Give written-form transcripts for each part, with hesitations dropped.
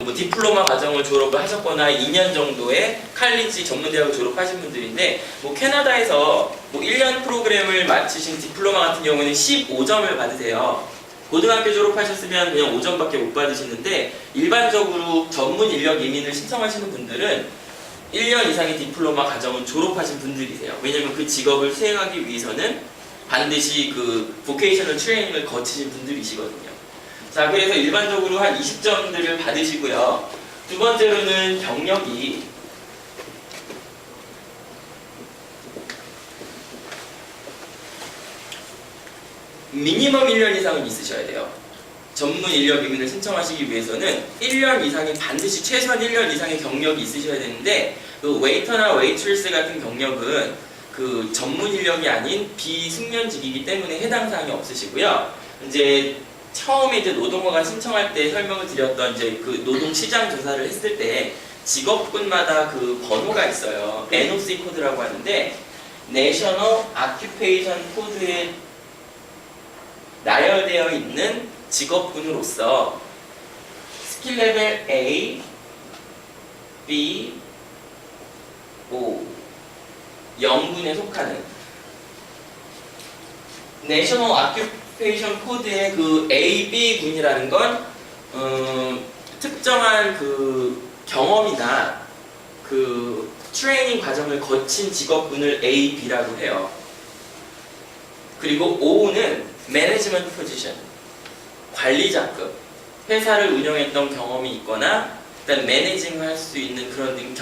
뭐 디플로마 과정을 졸업을 하셨거나 2년 정도의 칼리지 전문대학을 졸업하신 분들인데 뭐 캐나다에서 뭐 1년 프로그램을 마치신 디플로마 같은 경우에는 15점을 받으세요. 고등학교 졸업하셨으면 그냥 5점밖에 못 받으시는데 일반적으로 전문 인력 이민을 신청하시는 분들은 1년 이상의 디플로마 과정을 졸업하신 분들이세요. 왜냐면 그 직업을 수행하기 위해서는 반드시 그 보케이셔널 트레이닝을 거치신 분들이시거든요. 자, 그래서 일반적으로 한 20점들을 받으시고요. 두 번째로는 경력이 미니멈 1년 이상은 있으셔야 돼요. 전문 인력 이민을 신청하시기 위해서는 1년 이상의 반드시 최소한 1년 이상의 경력이 있으셔야 되는데 그 웨이터나 웨이트리스 같은 경력은 그 전문 인력이 아닌 비숙련직이기 때문에 해당 사항이 없으시고요. 이제 처음에 이제 노동어가 신청할 때 설명을 드렸던 이제 그 노동 시장 조사를 했을 때 직업군마다 그 번호가 있어요. NOC 코드라고 하는데 National Occupation Code에 나열되어 있는 직업군으로서 스킬 레벨 A, B, O 0군에 속하는 National Occupation Code의 그 A, B 군이라는 건 특정한 그 경험이나 그 트레이닝 과정을 거친 직업군을 A, B라고 해요. 그리고 O는 매니지먼트 포지션, 관리자급, 회사를 운영했던 경험이 있거나 일단 매니징을 할 수 있는 그런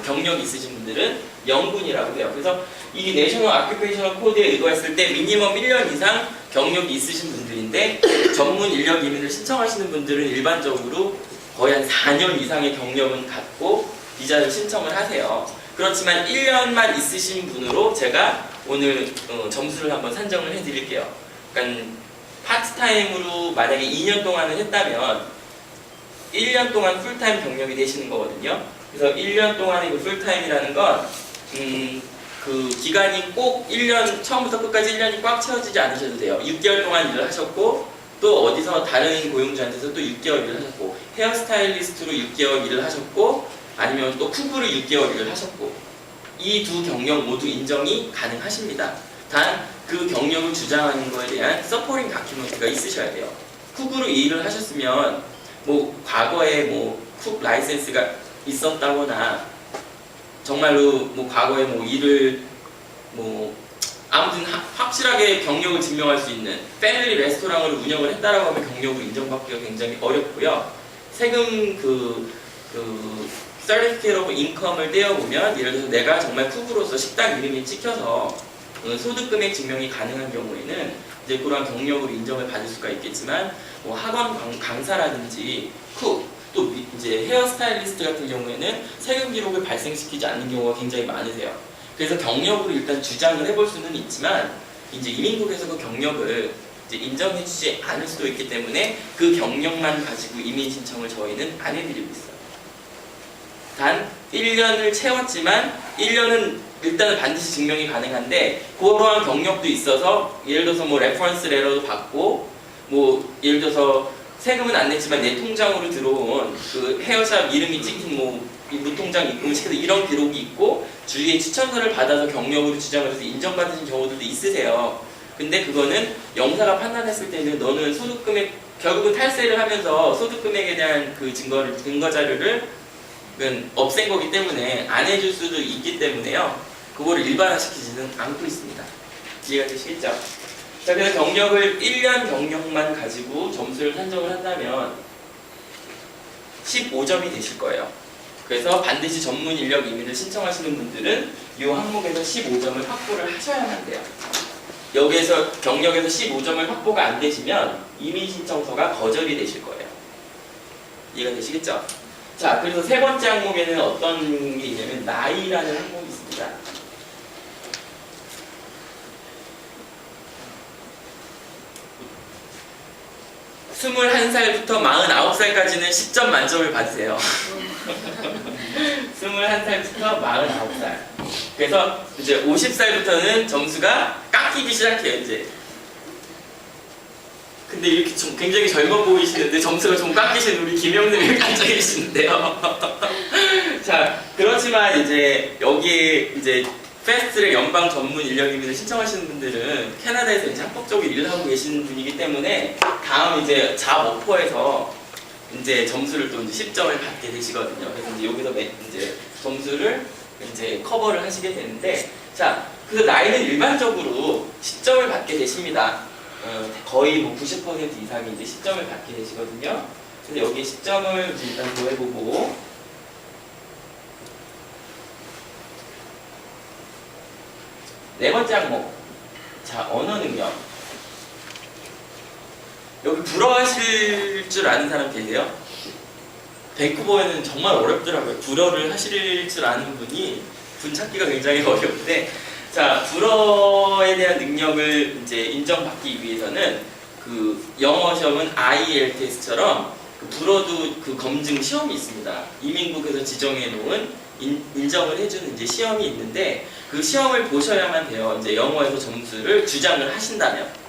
경력이 있으신 분들은 0군이라고 해요. 그래서 이 내셔널 아큐페이셔널 코드에 의거했을 때 미니멈 1년 이상 경력이 있으신 분들인데 전문 인력 이민을 신청하시는 분들은 일반적으로 거의 한 4년 이상의 경력은 갖고 비자를 신청을 하세요. 그렇지만 1년만 있으신 분으로 제가 오늘 점수를 한번 산정을 해드릴게요. 그러니까 파트타임으로 만약에 2년 동안을 했다면 1년 동안 풀타임 경력이 되시는 거거든요. 그래서 1년 동안의 그 풀타임이라는 건 그 기간이 꼭 1년 처음부터 끝까지 1년이 꽉 채워지지 않으셔도 돼요. 6개월 동안 일을 하셨고 또 어디서 다른 고용주한테서 또 6개월 일을 하셨고 헤어스타일리스트로 6개월 일을 하셨고 아니면 또 쿠브로 6개월 일을 하셨고 이 두 경력 모두 인정이 가능하십니다. 단 그 경력을 주장하는 거에 대한 서포팅 다큐멘트가 있으셔야 돼요. 쿡으로 이 일을 하셨으면 뭐 과거에 뭐 쿡 라이센스가 있었다거나 정말로 뭐 과거에 뭐 일을 뭐 아무튼 확실하게 경력을 증명할 수 있는 패밀리 레스토랑을 운영을 했다라고 하면 경력을 인정받기가 굉장히 어렵고요. 세금 Certificate of Income을 떼어보면 예를 들어서 내가 정말 쿡으로서 식당 이름이 찍혀서 소득 금액 증명이 가능한 경우에는 이제 그러한 경력으로 인정을 받을 수가 있겠지만 뭐 학원 강사라든지 쿡 또 이제 헤어스타일리스트 같은 경우에는 세금 기록을 발생시키지 않는 경우가 굉장히 많으세요. 그래서 경력으로 일단 주장을 해볼 수는 있지만 이제 이민국에서 그 경력을 이제 인정해주지 않을 수도 있기 때문에 그 경력만 가지고 이민 신청을 저희는 안 해드리고 있어요. 단 1년을 채웠지만 1년은 일단은 반드시 증명이 가능한데 그러한 경력도 있어서 예를 들어서 뭐 레퍼런스 레터도 받고 뭐 예를 들어서 세금은 안 냈지만 내 통장으로 들어온 그 헤어샵 이름이 찍힌 뭐 무통장 입금을 시켜서 이런 기록이 있고 주위에 추천서를 받아서 경력으로 주장을 해서 인정받으신 경우들도 있으세요. 근데 그거는 영사가 판단했을 때는 너는 소득금액 결국은 탈세를 하면서 소득금액에 대한 그 근거 자료를 없앤 거기 때문에 안 해줄 수도 있기 때문에요. 그거를 일반화시키지는 않고 있습니다. 이해가 되시겠죠? 자, 그래서 경력을 1년 경력만 가지고 점수를 산정을 한다면 15점이 되실 거예요. 그래서 반드시 전문 인력 이민을 신청하시는 분들은 이 항목에서 15점을 확보를 하셔야만 돼요. 여기에서 경력에서 15점을 확보가 안 되시면 이민 신청서가 거절이 되실 거예요. 이해가 되시겠죠? 자, 그래서 세 번째 항목에는 어떤 게 있냐면 나이라는 항목이 있습니다. 21살부터 49살까지는 10점 만점을 받으세요. 21살부터 49살. 그래서 이제 50살부터는 점수가 깎이기 시작해요, 이제. 근데 이렇게 좀 굉장히 젊어 보이시는데 점수가 좀 깎이신 우리 김영님이 앉아 계시는데요. 자, 그렇지만 이제 여기에 이제 패스트트랙 연방 전문 인력 이민을 신청하시는 분들은 캐나다에서 이제 합법적으로 일을 하고 계시는 분이기 때문에 다음 이제 잡 오퍼에서 이제 점수를 또 이제 10점을 받게 되시거든요. 그래서 이제 여기서 이제 점수를 이제 커버를 하시게 되는데, 자, 그 나이는 일반적으로 10점을 받게 되십니다. 거의 뭐 90% 이상이 이제 10점을 받게 되시거든요. 그래서 여기 10점을 일단 더해보고, 네 번째 항목. 자, 언어 능력. 여기 불어하실 줄 아는 사람 계세요? 밴쿠버에는 정말 어렵더라고요. 불어를 하실 줄 아는 분 찾기가 굉장히 어려운데, 자, 불어에 대한 능력을 이제 인정받기 위해서는 그 영어 시험은 IELTS처럼 그 불어도 그 검증 시험이 있습니다. 이민국에서 지정해 놓은 인정을 해주는 이제 시험이 있는데 그 시험을 보셔야만 돼요. 이제 영어에서 점수를 주장을 하신다면.